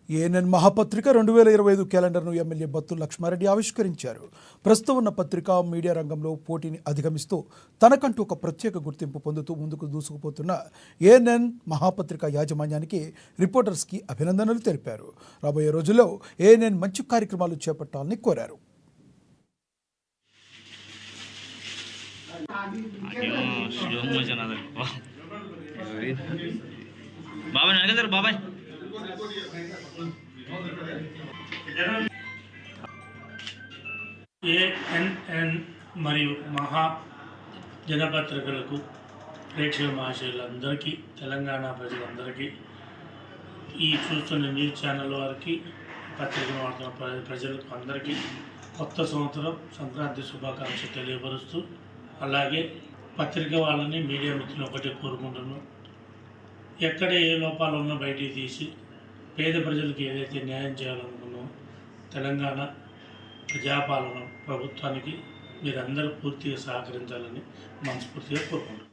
ANN మహాపత్రిక 2025 క్యాలెండర్ను MLA Battula Lakshma Reddy ఆవిష్కరించారు. ప్రస్తుతం ఉన్న పత్రిక మీడియా రంగంలో పోటీని అధిగమిస్తూ తనకంటూ ఒక ప్రత్యేక గుర్తింపు పొందుతూ ముందుకు దూసుకుపోతున్న ఏఎన్ఎన్ మహాపత్రిక యాజమాన్యానికి రిపోర్టర్స్కి అభినందనలు తెలిపారు. రాబోయే రోజుల్లో ఏఎన్ఎన్ మంచి కార్యక్రమాలు చేపట్టాలని కోరారు. ఏఎన్ఎన్ మరియు మహా జనపత్రికలకు ప్రేక్షక మహాశయులందరికీ, తెలంగాణ ప్రజలందరికీ, ఈ చూస్తున్న న్యూస్ ఛానల్ వారికి, పత్రికలు వాడుతున్న ప్రజలకు అందరికీ కొత్త సంవత్సరం సంక్రాంతి శుభాకాంక్షలు తెలియపరుస్తూ, అలాగే పత్రిక వాళ్ళని, మీడియా మిత్రులు ఒకటే కోరుకుంటున్నాం. ఎక్కడ ఏ లోపాలు ఉన్నా బయటికి తీసి పేద ప్రజలకు ఏదైతే న్యాయం చేయాలనుకున్నామో తెలంగాణ ప్రజాపాలన ప్రభుత్వానికి మీరందరూ పూర్తిగా సహకరించాలని మనస్ఫూర్తిగా కోరుకుంటున్నాం.